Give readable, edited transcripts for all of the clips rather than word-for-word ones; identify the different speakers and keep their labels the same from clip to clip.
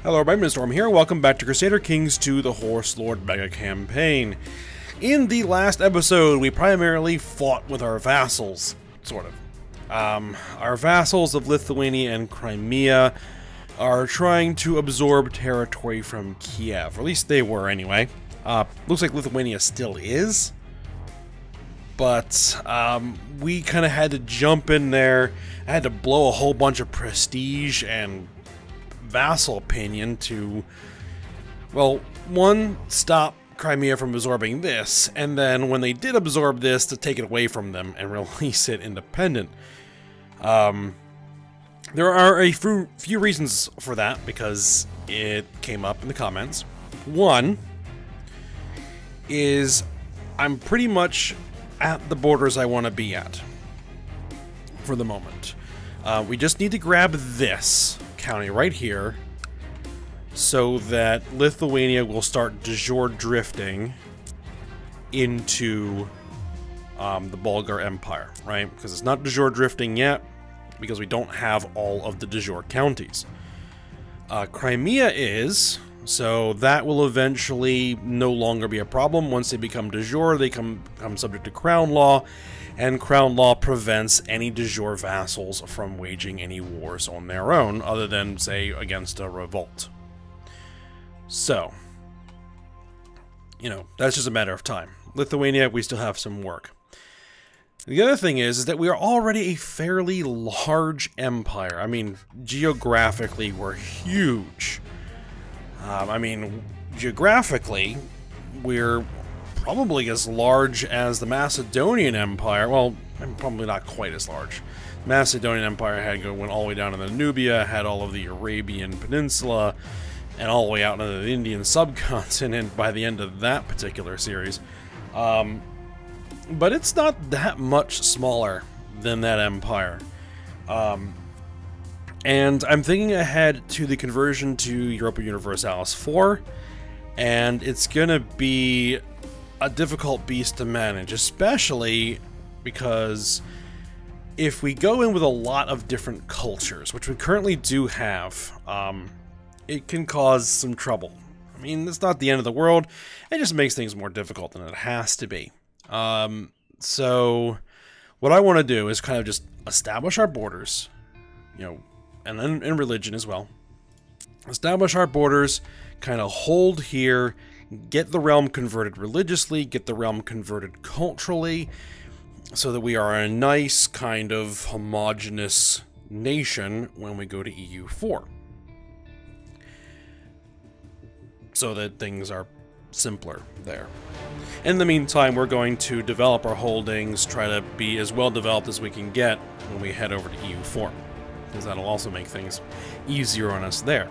Speaker 1: Hello, my name is Storm here. Welcome back to Crusader Kings II, the Horse Lord Mega Campaign. In the last episode, we primarily fought with our vassals, sort of. Our vassals of Lithuania and Crimea are trying to absorb territory from Kiev, or at least they were anyway. Looks like Lithuania still is, but we kind of had to jump in there. I had to blow a whole bunch of prestige and vassal opinion to, well, one, stop Crimea from absorbing this, and then when they did absorb this, to take it away from them and release it independent. There are a few reasons for that, because it came up in the comments. One is I'm pretty much at the borders I want to be at for the moment. We just need to grab this county right here so that Lithuania will start de jure drifting into the Bulgar Empire, right? Because it's not de jure drifting yet, because we don't have all of the de jure counties. Crimea is, so that will eventually no longer be a problem. Once they become de jure, they become subject to crown law, and crown law prevents any de jure vassals from waging any wars on their own, other than, say, against a revolt. So, you know, that's just a matter of time. Lithuania, we still have some work. The other thing is that we are already a fairly large empire. I mean, geographically, we're huge. I mean, geographically, we're probably as large as the Macedonian Empire. Well, probably not quite as large. The Macedonian Empire went all the way down to the Nubia, had all of the Arabian Peninsula, and all the way out into the Indian subcontinent by the end of that particular series. But it's not that much smaller than that empire. And I'm thinking ahead to the conversion to Europa Universalis 4, and it's gonna be a difficult beast to manage, especially because if we go in with a lot of different cultures, which we currently do have, it can cause some trouble. I mean, it's not the end of the world, it just makes things more difficult than it has to be. So what I want to do is kind of just establish our borders, you know, and then in religion as well. Establish our borders, kind of hold here, get the realm converted religiously, get the realm converted culturally, so that we are a nice kind of homogenous nation when we go to EU4. So that things are simpler there. In the meantime, we're going to develop our holdings, try to be as well developed as we can get when we head over to EU4, because that'll also make things easier on us there.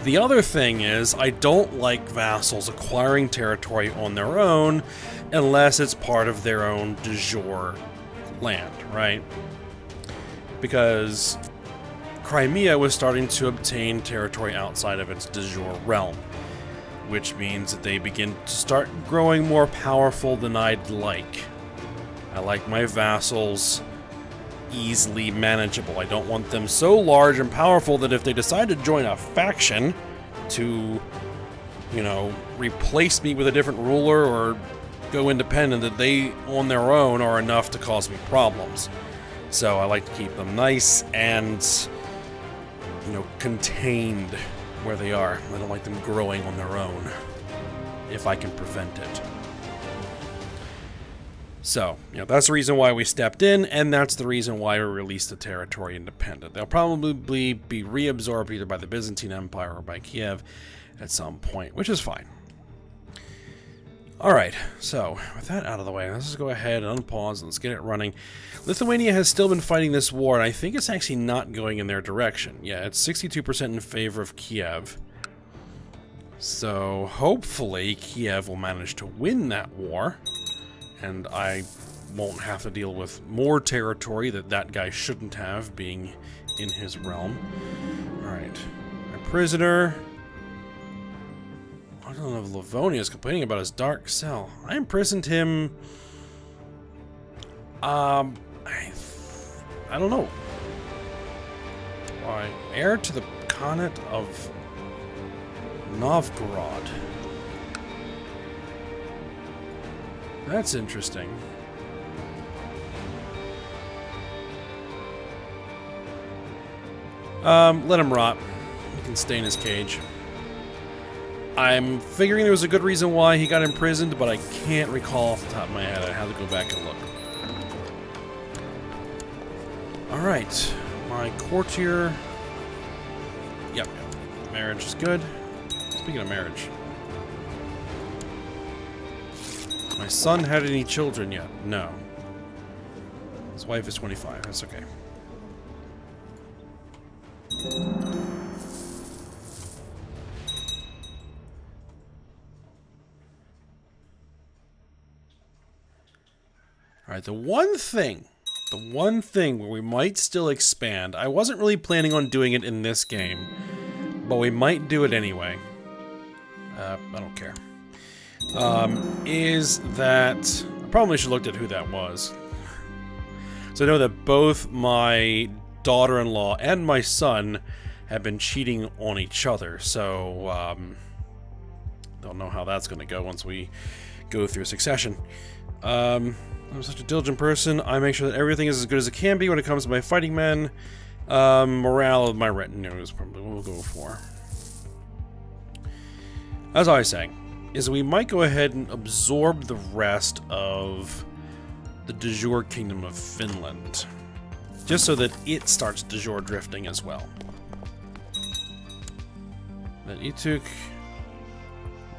Speaker 1: The other thing is, I don't like vassals acquiring territory on their own unless it's part of their own de jure land, right? Because Crimea was starting to obtain territory outside of its de jure realm, which means that they begin to start growing more powerful than I'd like. I like my vassals easily manageable. I don't want them so large and powerful that if they decide to join a faction to, you know, replace me with a different ruler or go independent, that they on their own are enough to cause me problems. So I like to keep them nice and, you know, contained where they are. I don't like them growing on their own, if I can prevent it. So, you know, that's the reason why we stepped in, and that's the reason why we released the territory independent. They'll probably be reabsorbed either by the Byzantine Empire or by Kiev at some point, which is fine. Alright, so, with that out of the way, let's just go ahead and unpause and let's get it running. Lithuania has still been fighting this war, and I think it's actually not going in their direction. Yeah, it's 62% in favor of Kiev. So, hopefully, Kiev will manage to win that war, and I won't have to deal with more territory that that guy shouldn't have being in his realm. Alright, my prisoner. I don't know if Livonia is complaining about his dark cell. I imprisoned him. I don't know. Why? Heir to the Khanate of Novgorod. That's interesting. Let him rot. He can stay in his cage. I'm figuring there was a good reason why he got imprisoned, but I can't recall off the top of my head. I have to go back and look. Alright. My courtier... Yep. Marriage is good. Speaking of marriage. My son had any children yet? No. His wife is 25. That's okay. Alright, the one thing where we might still expand, I wasn't really planning on doing it in this game, but we might do it anyway. I don't care. Is that... I probably should have looked at who that was. So I know that both my daughter-in-law and my son have been cheating on each other, so don't know how that's going to go once we go through succession. I'm such a diligent person. I make sure that everything is as good as it can be when it comes to my fighting men. Morale of my retinue is probably what we'll go for. As I was saying, is we might go ahead and absorb the rest of the de jure kingdom of Finland, just so that it starts de jure drifting as well. Then Ituk,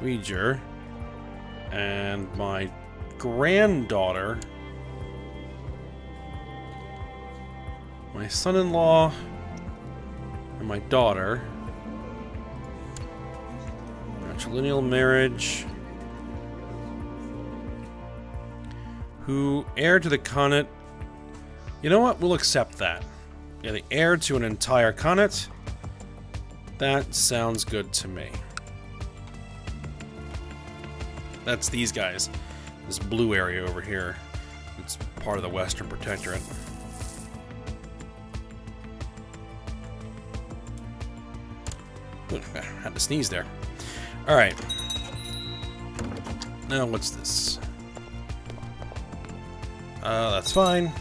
Speaker 1: Uyghur, and my granddaughter, my son-in-law, and my daughter. Matrilineal marriage. Who heir to the Khanate? You know what? We'll accept that. Yeah, the heir to an entire Khanate. That sounds good to me. That's these guys. This blue area over here. It's part of the Western Protectorate. Ooh, I had to sneeze there. Alright. Now, what's this? That's fine.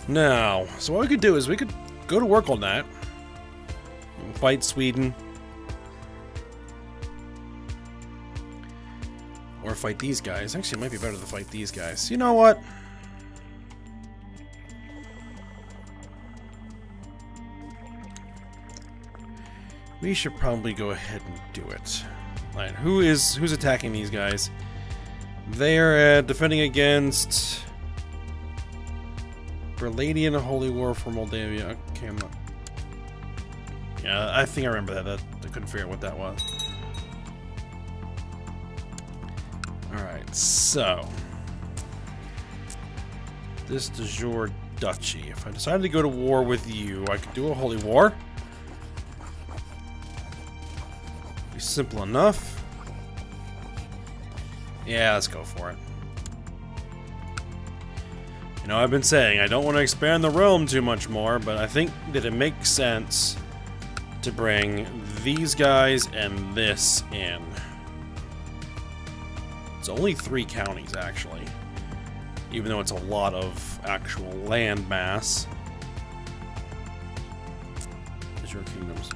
Speaker 1: Now, so what we could do is we could go to work on that. Fight Sweden. Or fight these guys. Actually, it might be better to fight these guys. You know what? We should probably go ahead and do it. Alright, who's attacking these guys? They are defending against Berladian Holy War for Moldavia. Okay, I'm not... Yeah, I think I remember that. I couldn't figure out what that was. Alright, so... this de jure duchy. If I decided to go to war with you, I could do a holy war. Be simple enough. Yeah, let's go for it. You know, I've been saying I don't want to expand the realm too much more, but I think that it makes sense to bring these guys and this in. It's only 3 counties, actually. Even though it's a lot of actual land mass. Is your kingdoms?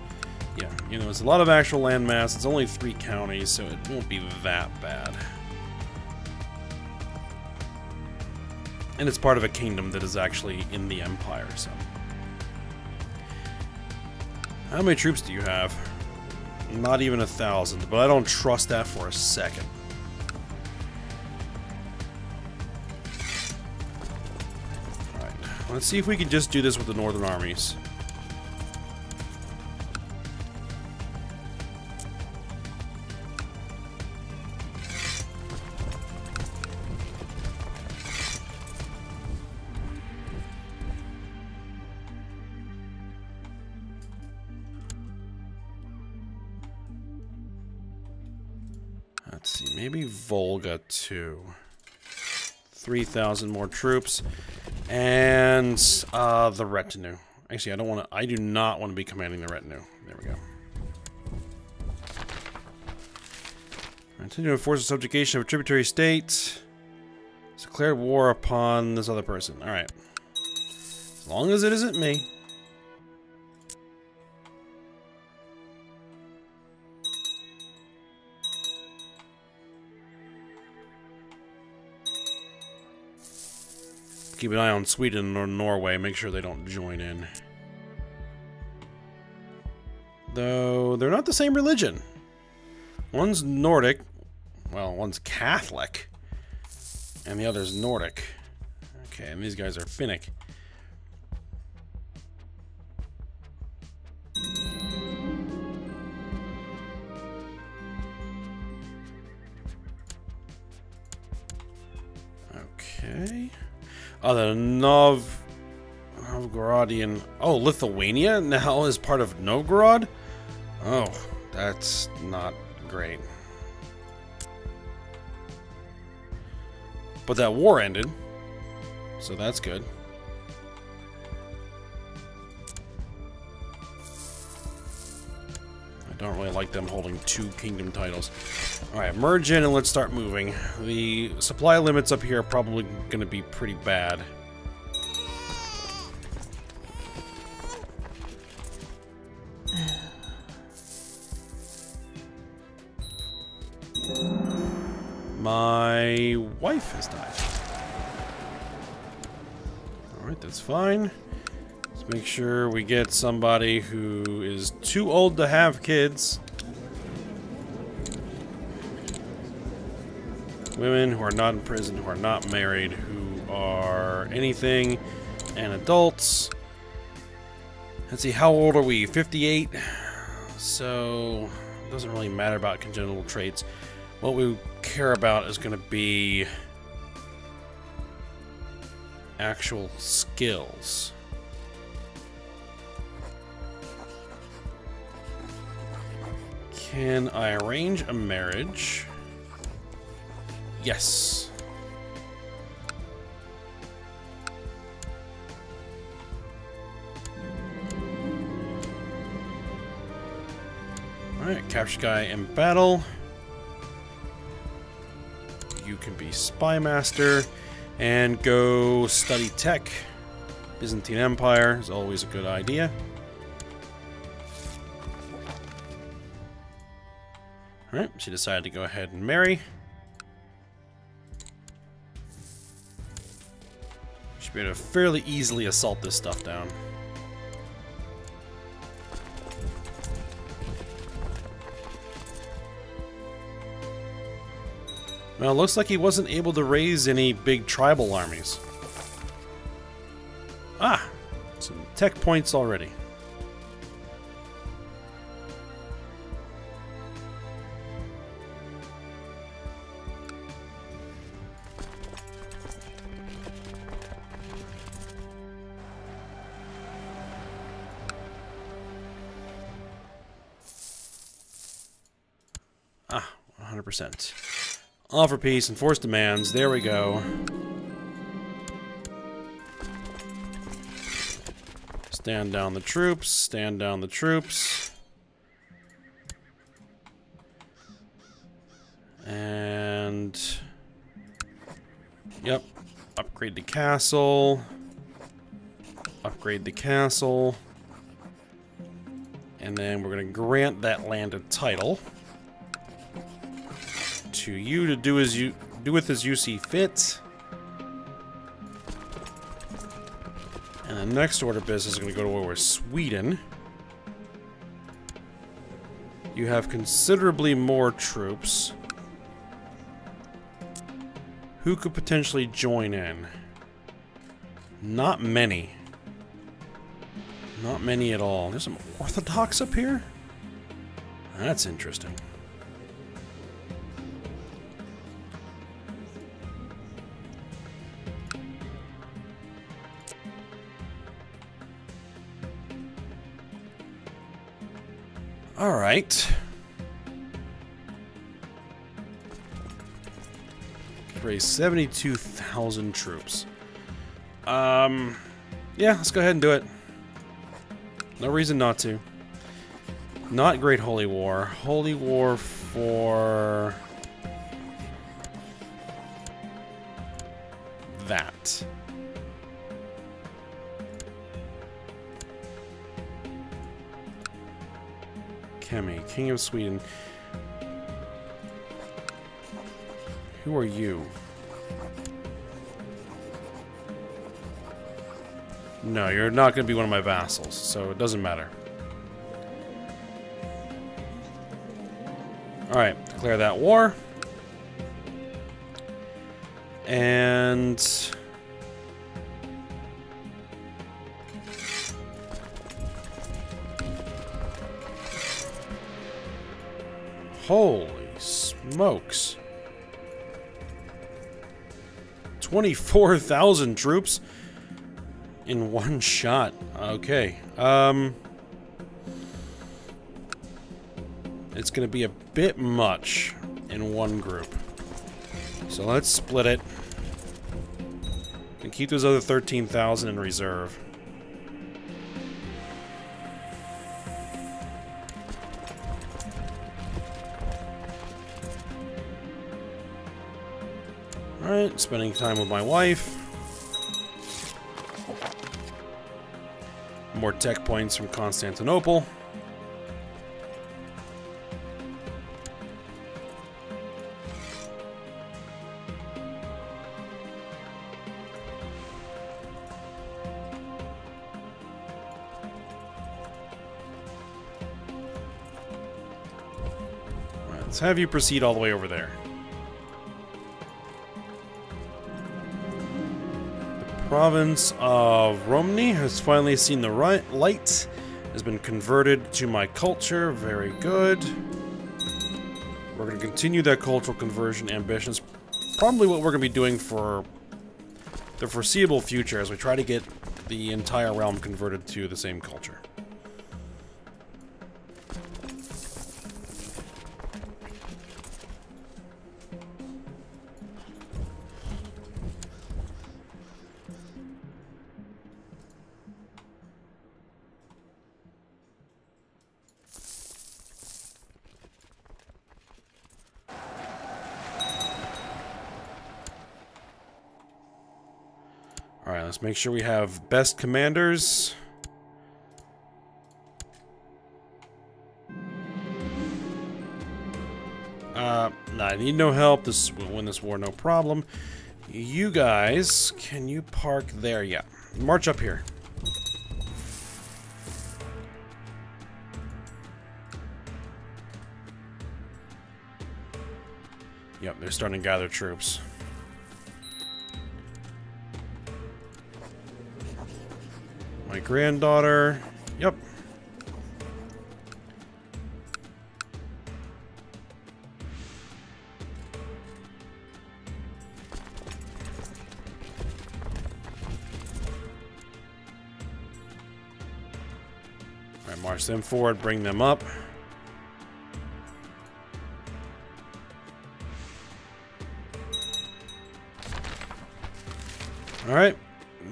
Speaker 1: Yeah, you know, it's a lot of actual land mass. It's only 3 counties, so it won't be that bad. And it's part of a kingdom that is actually in the Empire, so... How many troops do you have? Not even 1,000, but I don't trust that for a second. Alright, let's see if we can just do this with the northern armies. Let's see, maybe Volga too. 3,000 more troops. And the retinue. Actually, I don't want to. I do not want to be commanding the retinue. There we go. Continue to enforce the subjugation of a tributary state. It's declared war upon this other person. All right. As long as it isn't me. Keep an eye on Sweden or Norway. Make sure they don't join in. Though they're not the same religion. One's Nordic. Well, one's Catholic. And the other's Nordic. Okay, and these guys are Finnic. Okay. Oh, the Novgorodian... Oh, Lithuania now is part of Novgorod? Oh, that's not great. But that war ended, so that's good. I don't really like them holding 2 kingdom titles. Alright, merge in and let's start moving. The supply limits up here are probably going to be pretty bad. My wife has died. Alright, that's fine. Let's make sure we get somebody who is too old to have kids. Women who are not in prison, who are not married, who are anything, and adults. Let's see, how old are we? 58? So, it doesn't really matter about congenital traits. What we care about is going to be actual skills. Can I arrange a marriage? Yes. Alright, capture guy in battle. You can be spy master and go study tech. Byzantine Empire is always a good idea. Alright, she decided to go ahead and marry. Should be able to fairly easily assault this stuff down. Well, it looks like he wasn't able to raise any big tribal armies. Ah! Some tech points already. Ah, 100%. Offer peace, enforce demands. There we go. Stand down the troops. Stand down the troops. And... Yep. Upgrade the castle. Upgrade the castle. And then we're going to grant that land a title. To you to do with as you see fit. And the next order of business is going to go to over Sweden. You have considerably more troops. Who could potentially join in? Not many. Not many at all. There's some Orthodox up here? That's interesting. All right. Raise 72,000 troops. Yeah, let's go ahead and do it. No reason not to. Not Great Holy War. Holy War for... that. Kemi, King of Sweden. Who are you? No, you're not going to be one of my vassals, so it doesn't matter. Alright, declare that war. And... holy smokes. 24,000 troops in one shot. Okay. It's going to be a bit much in one group. So let's split it. And keep those other 13,000 in reserve. Alright, spending time with my wife. More tech points from Constantinople. Alright, let's have you proceed all the way over there. Province of Romny has finally seen the light, has been converted to my culture. Very good. We're going to continue that cultural conversion ambitions. Probably what we're going to be doing for the foreseeable future as we try to get the entire realm converted to the same culture. Alright, let's make sure we have best commanders. Nah, I need no help. We'll win this war, no problem. You guys, can you park there? Yeah. March up here. Yep, they're starting to gather troops. My granddaughter. Yep. Alright, march them forward, bring them up. Alright.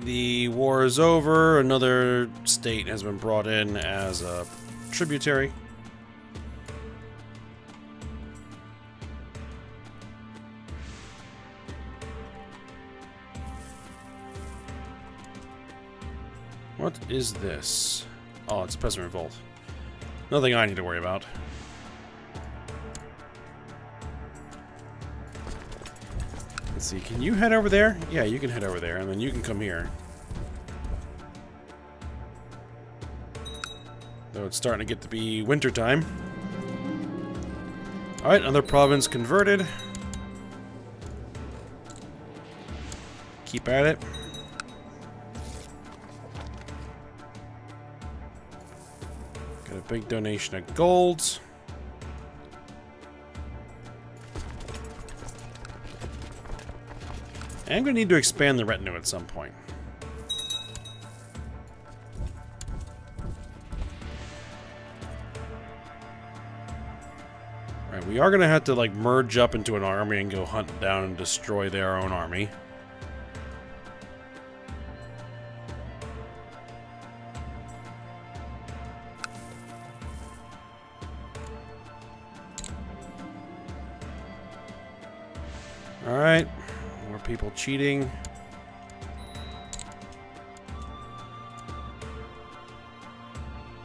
Speaker 1: The war is over. Another state has been brought in as a tributary. What is this? Oh, it's a peasant revolt. Nothing I need to worry about. Let's see, can you head over there? Yeah, you can head over there, and then you can come here. Though it's starting to get to be winter time. Alright, another province converted. Keep at it. Got a big donation of gold. I'm going to need to expand the retinue at some point. Alright, we are going to have to, like, merge up into an army and go hunt down and destroy their own army. Alright. More people cheating.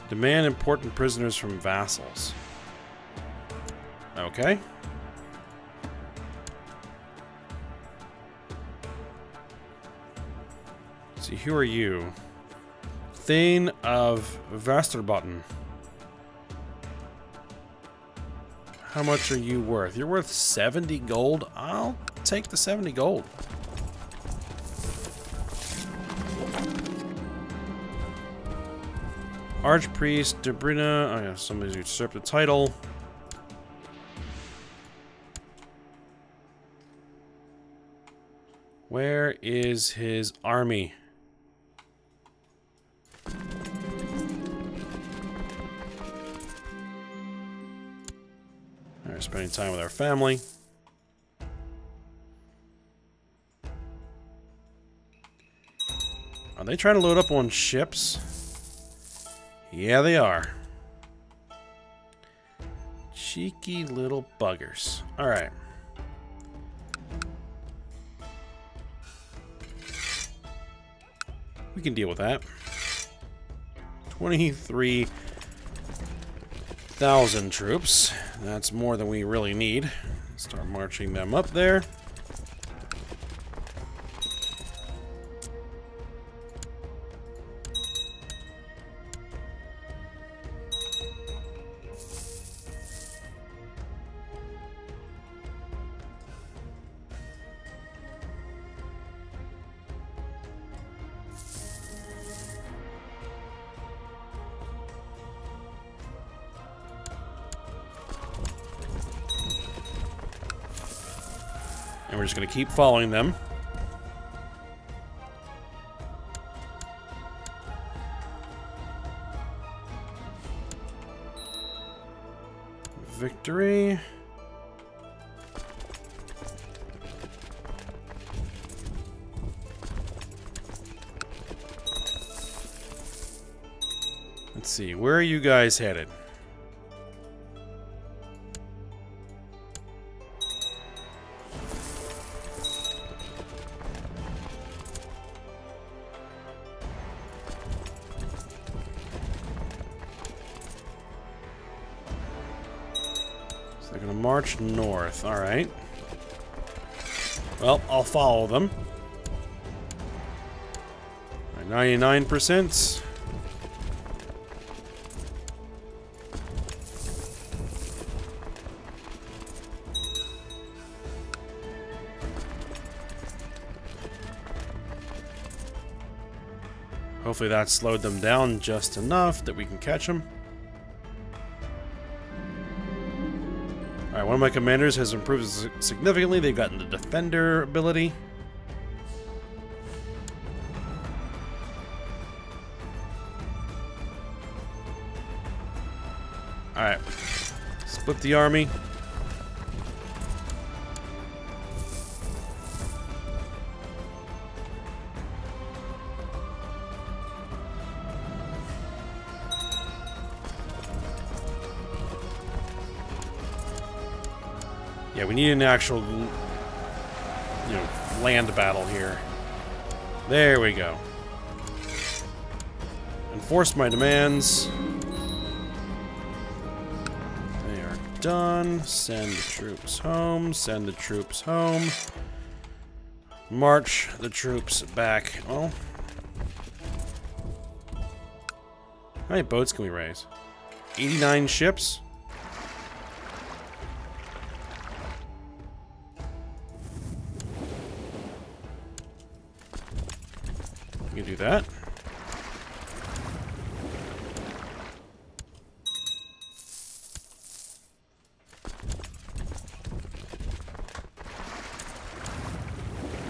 Speaker 1: Demand important prisoners from vassals. Okay. Let's see, who are you? Thane of Vasterbotten. How much are you worth? You're worth 70 gold? I'll take the 70 gold. Archpriest Debrina. Oh yeah, somebody's usurped the title. Where is his army? We're spending time with our family. Are they trying to load up on ships? Yeah, they are. Cheeky little buggers. Alright. We can deal with that. 23,000 troops. That's more than we really need. Start marching them up there. And we're just going to keep following them. Victory. Let's see, where are you guys headed? They're gonna march north. Alright. Well, I'll follow them. 99%. Hopefully that slowed them down just enough that we can catch them. Alright, one of my commanders has improved significantly. They've gotten the defender ability. Alright. Split the army. Yeah, we need an actual, land battle here. There we go. Enforce my demands. They are done. Send the troops home. Send the troops home. March the troops back. Well, how many boats can we raise? 89 ships? You can do that.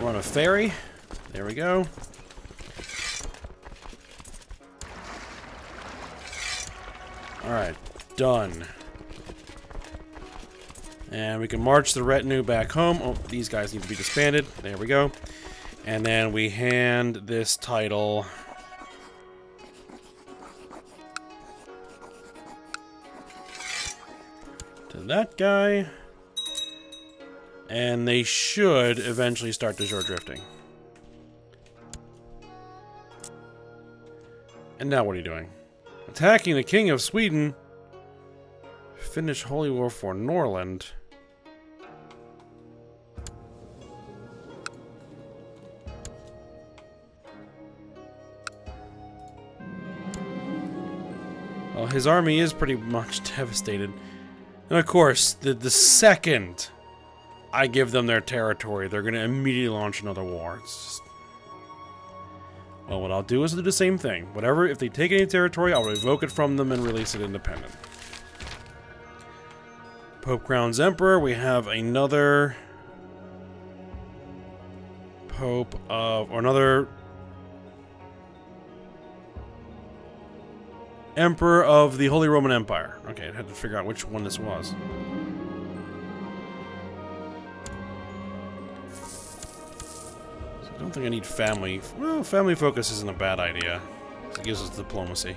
Speaker 1: We're on a ferry. There we go. Alright, done. And we can march the retinue back home. Oh, these guys need to be disbanded. There we go. And then we hand this title to that guy. And they should eventually start de jure drifting. And now what are you doing? Attacking the King of Sweden. Finish Holy War for Norland. Well, his army is pretty much devastated. And of course, the second I give them their territory, they're going to immediately launch another war. It's just... Well, what I'll do is do the same thing. Whatever, if they take any territory, I'll revoke it from them and release it independent. Pope crowns Emperor. We have another Pope of... or another Emperor of the Holy Roman Empire. Okay, I had to figure out which one this was. I don't think I need family. Well, family focus isn't a bad idea. It gives us diplomacy.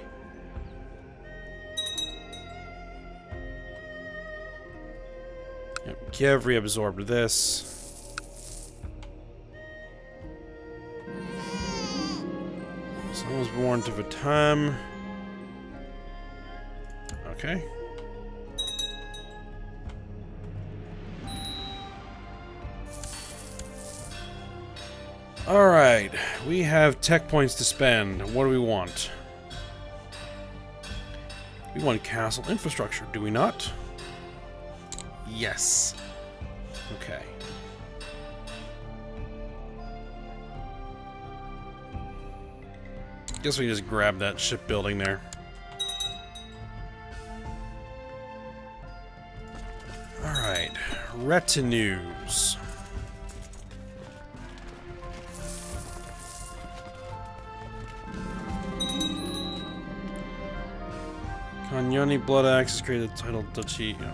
Speaker 1: Yep, Kiev reabsorbed this. Son was born to Vitam. Okay. Alright, we have tech points to spend. What do we want? We want castle infrastructure, do we not? Yes. Okay. Guess we just grab that shipbuilding there. Alright, retinues. Kanyoni Blood Axe has created the title Duchy. Yeah.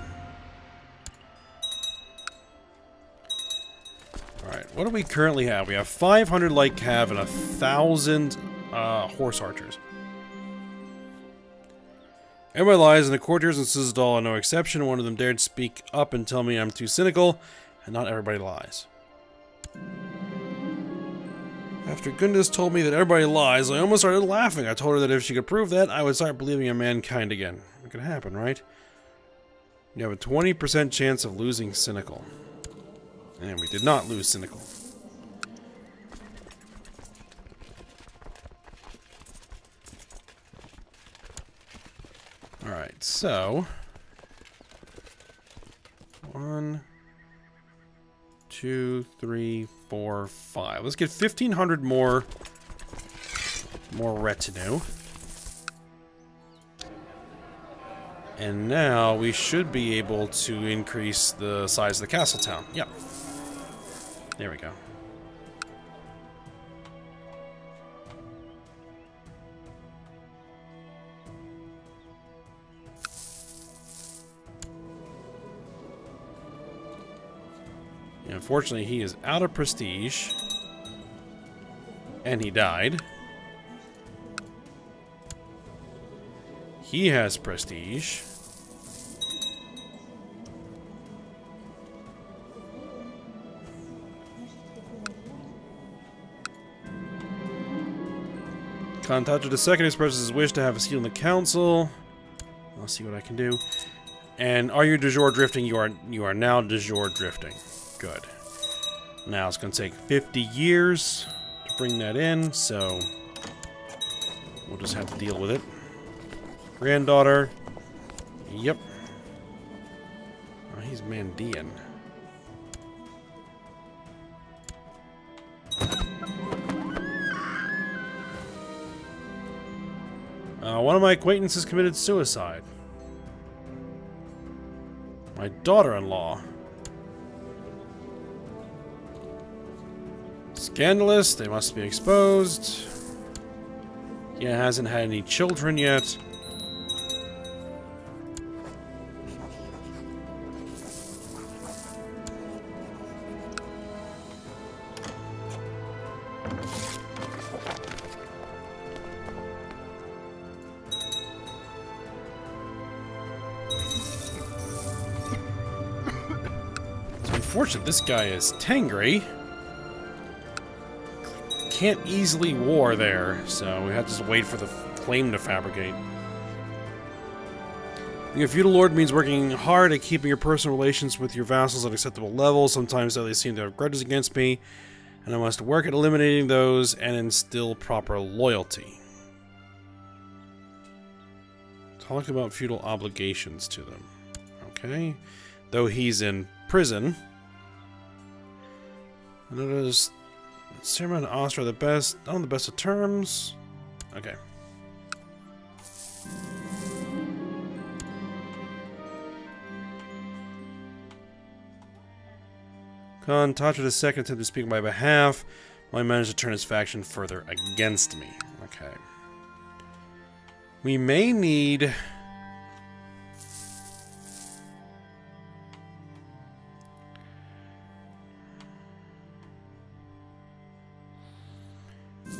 Speaker 1: Alright, what do we currently have? We have 500 light cav and 1,000 horse archers. Everybody lies, and the courtiers in Suzdal are no exception. One of them dared speak up and tell me I'm too cynical, and not everybody lies. After Gundis told me that everybody lies, I almost started laughing. I told her that if she could prove that, I would start believing in mankind again. It could happen, right? You have a 20% chance of losing cynical. And we did not lose cynical. Alright, so... 1, 2, 3, 4, 5. Let's get 1,500 more retinue. And now we should be able to increase the size of the castle town. Yep. There we go. Unfortunately, he is out of prestige. And he died. He has prestige. Contato II expresses his wish to have a seat on the council. I'll see what I can do. And are you de jure drifting? You are now de jure drifting. Good. Now it's going to take 50 years to bring that in, so we'll just have to deal with it. Granddaughter. Yep. Oh, he's Mandean. One of my acquaintances committed suicide. My daughter-in-law. Scandalous, they must be exposed. He hasn't had any children yet. unfortunate. This guy is Tengri. Can't easily war there, so we have to just wait for the claim to fabricate. Being a feudal lord means working hard at keeping your personal relations with your vassals at acceptable levels. Sometimes they seem to have grudges against me, and I must work at eliminating those and instill proper loyalty. Talk about feudal obligations to them. Okay. Though he's in prison. I notice Charlemagne and Austria are the best, not on the best of terms. Okay. Khan Tatra II attempted to speak on my behalf, while he managed to turn his faction further against me. Okay. We may need...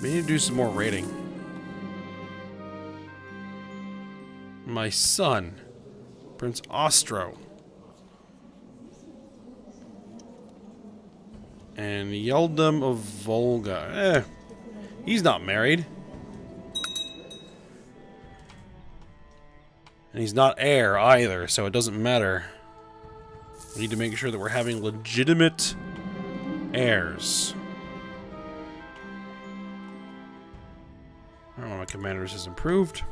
Speaker 1: We need to do some more raiding. My son, Prince Ostro. And Yeldum of Volga. He's not married. And he's not heir either, so it doesn't matter. We need to make sure that we're having legitimate heirs. I don't know, my commanders has improved.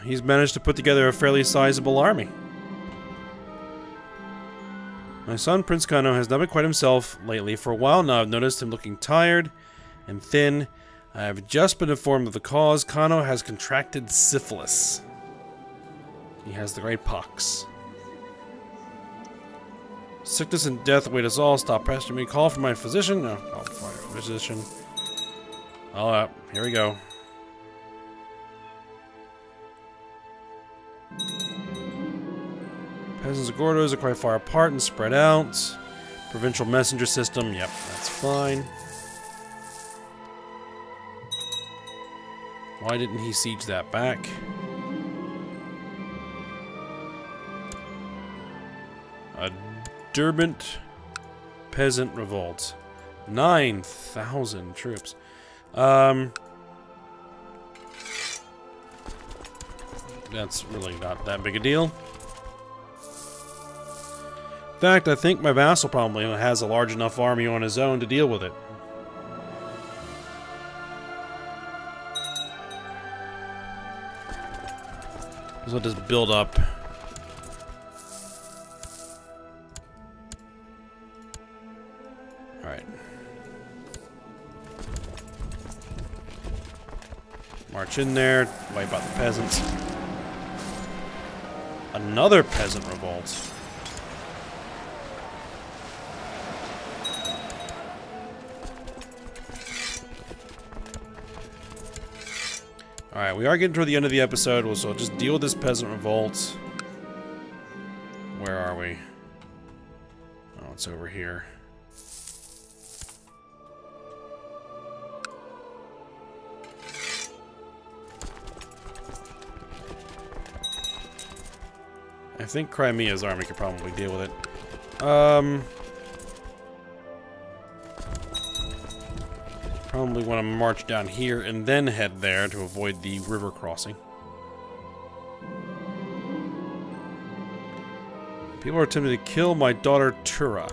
Speaker 1: He's managed to put together a fairly sizable army. My son, Prince Kano, has not been quite himself lately. For a while now, I've noticed him looking tired and thin. I have just been informed of the cause. Kano has contracted syphilis. He has the great pox. Sickness and death await us all. Stop pestering me. Call for my physician. No, call for my physician. All up. Here we go. Peasants of Gordos are quite far apart and spread out. Provincial messenger system. Yep, that's fine. Why didn't he siege that back? A Derbent peasant revolt. 9,000 troops. That's really not that big a deal. In fact, I think my vassal probably has a large enough army on his own to deal with it. So I'll just build up. Alright. March in there, wipe out the peasants. Another peasant revolt. Alright, we are getting toward the end of the episode, so I'll just deal with this peasant revolt. Where are we? Oh, it's over here. I think Crimea's army could probably deal with it. Probably want to march down here and then head there to avoid the river crossing. People are attempting to kill my daughter Tura.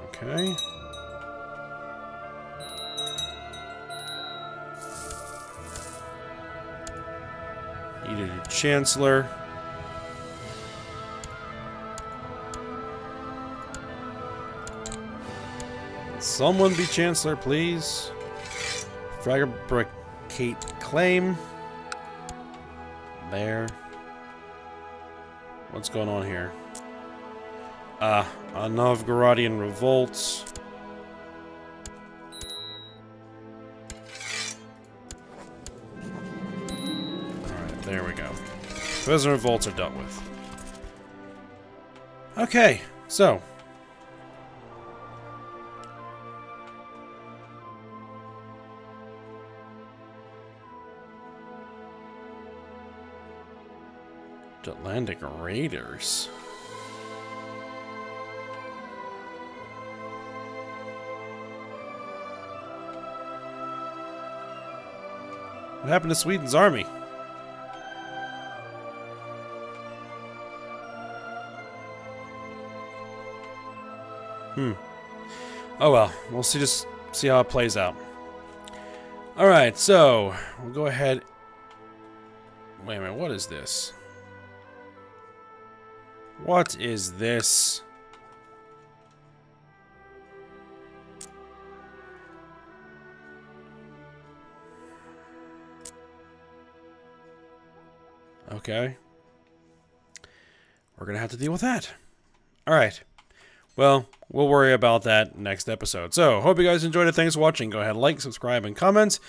Speaker 1: Okay. Need a new chancellor. Someone be chancellor, please. Fabricate claim. There. What's going on here? A Novgorodian revolt. Alright, there we go. Peasant revolts are dealt with. Okay, so Icelandic raiders. What happened to Sweden's army? Oh well, we'll just see how it plays out. Alright, so we'll go ahead. Wait a minute, what is this? What is this? Okay. We're gonna have to deal with that. Alright. Well, we'll worry about that next episode. So, hope you guys enjoyed it. Thanks for watching. Go ahead, like, subscribe, and comment.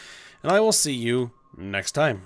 Speaker 1: And I will see you next time.